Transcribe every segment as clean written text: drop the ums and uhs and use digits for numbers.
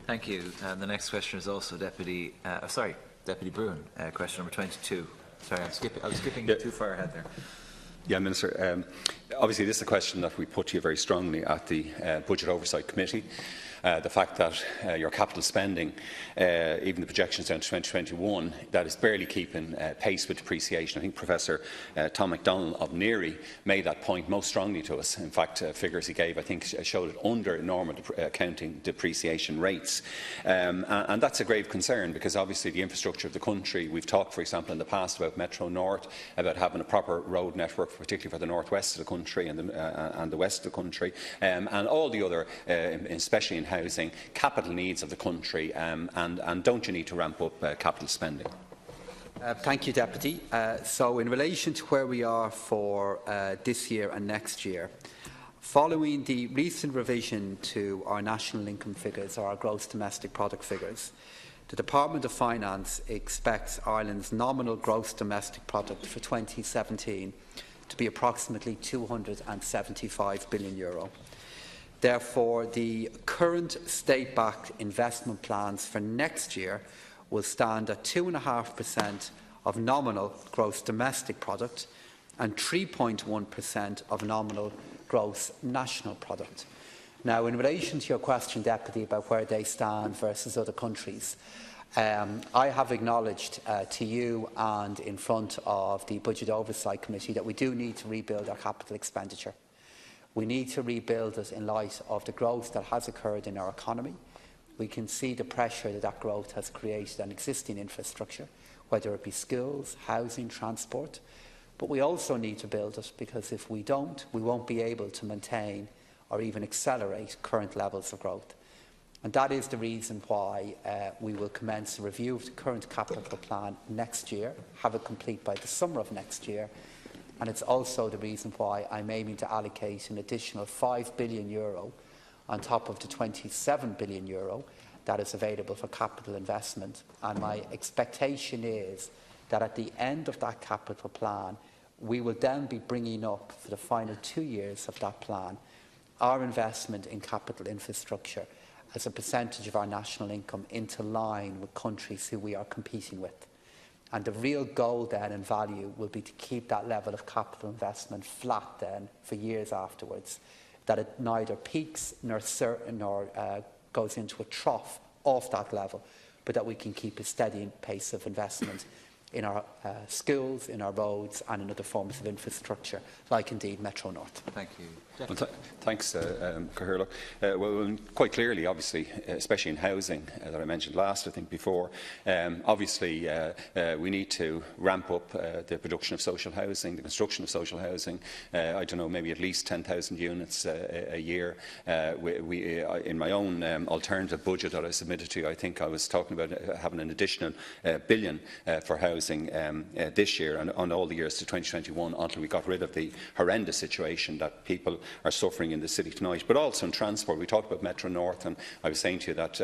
Thank you. And the next question is also Deputy Broughan, question number 22. Sorry, I was skipping too far ahead there. Yeah, Minister. Obviously, this is a question that we put to you very strongly at the Budget Oversight Committee. The fact that your capital spending, even the projections down to 2021, that is barely keeping pace with depreciation. I think Professor Tom MacDonald of Neary made that point most strongly to us. In fact, figures he gave, I think, showed it under normal accounting depreciation rates. And that's a grave concern, because obviously the infrastructure of the country, we've talked, for example, in the past about Metro North, about having a proper road network, particularly for the northwest of the country and the west of the country, and all the other, especially in housing, capital needs of the country, and don't you need to ramp up capital spending? Thank you, Deputy. So in relation to where we are for this year and next year, following the recent revision to our national income figures, or our gross domestic product figures, the Department of Finance expects Ireland's nominal gross domestic product for 2017 to be approximately €275 billion. Therefore, the current state-backed investment plans for next year will stand at 2.5% of nominal gross domestic product and 3.1% of nominal gross national product. Now, in relation to your question, Deputy, about where they stand versus other countries, I have acknowledged to you and in front of the Budget Oversight Committee that we do need to rebuild our capital expenditure. We need to rebuild it in light of the growth that has occurred in our economy. We can see the pressure that that growth has created on existing infrastructure, whether it be schools, housing, transport. But we also need to build it, because if we don't, we won't be able to maintain or even accelerate current levels of growth. And that is the reason why we will commence a review of the current capital plan next year, have it complete by the summer of next year. And it's also the reason why I'm aiming to allocate an additional €5 billion on top of the €27 billion that is available for capital investment. And my expectation is that at the end of that capital plan, we will then be bringing up, for the final 2 years of that plan, our investment in capital infrastructure as a percentage of our national income into line with countries who we are competing with. And the real goal then in value will be to keep that level of capital investment flat then for years afterwards, that it neither peaks nor goes into a trough off that level, but that we can keep a steady pace of investment in our schools, in our roads and in other forms of infrastructure, like indeed Metro North. Thank you. Well, thanks, Cathaoirleach. Well, quite clearly, obviously, especially in housing, that I mentioned last, I think before, obviously we need to ramp up the production of social housing, the construction of social housing. I don't know, maybe at least 10,000 units a year. In my own alternative budget that I submitted to you, I think I was talking about having an additional billion for housing this year and on all the years to 2021, until we got rid of the horrendous situation that people are suffering in the city tonight. But also in transport, we talked about Metro North, and I was saying to you that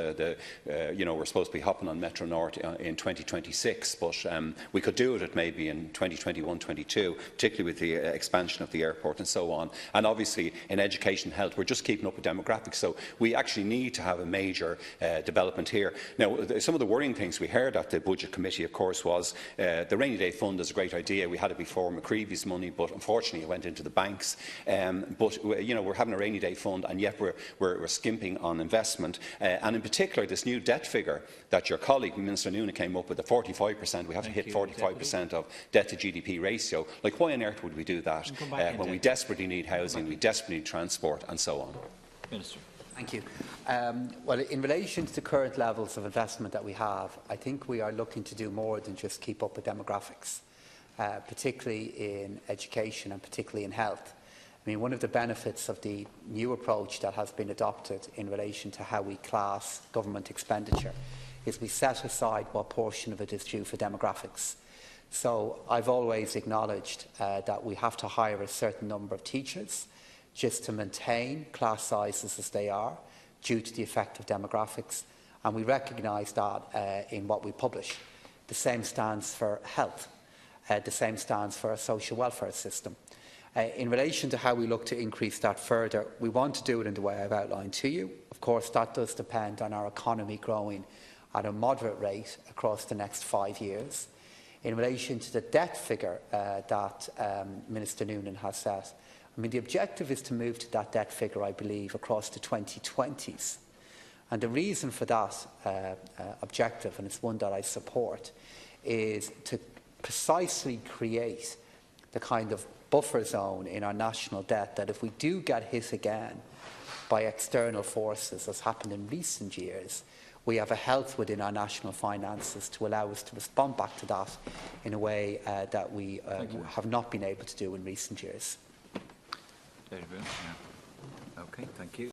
we're supposed to be hopping on Metro North in 2026, but we could do it maybe in 2021-22, particularly with the expansion of the airport and so on. And obviously in education and health, we're just keeping up with demographics, so we actually need to have a major development here. Now, some of the worrying things we heard at the Budget Committee, of course, was the rainy day fund is a great idea. We had it before, McCreevy's money, but unfortunately it went into the banks. But we're having a rainy day fund, and yet we're skimping on investment. And in particular, this new debt figure that your colleague, Minister Noonan, came up with, the 45%, we have to hit 45% of debt to GDP ratio. Like, why on earth would we do that when we desperately need housing, we desperately need transport, and so on? Minister. Thank you. Well, in relation to the current levels of investment that we have, I think we are looking to do more than just keep up with demographics, particularly in education and particularly in health. I mean, one of the benefits of the new approach that has been adopted in relation to how we class government expenditure is we set aside what portion of it is due for demographics. So I've always acknowledged that we have to hire a certain number of teachers just to maintain class sizes as they are due to the effect of demographics, and we recognise that in what we publish. The same stands for health. The same stands for a social welfare system. In relation to how we look to increase that further, we want to do it in the way I've outlined to you. Of course, that does depend on our economy growing at a moderate rate across the next 5 years. In relation to the debt figure that Minister Noonan has set, I mean, the objective is to move to that debt figure, I believe, across the 2020s. And the reason for that objective, and it's one that I support, is to precisely create the kind of buffer zone in our national debt that if we do get hit again by external forces, as happened in recent years, we have a health within our national finances to allow us to respond back to that in a way that we have not been able to do in recent years. Okay, thank you.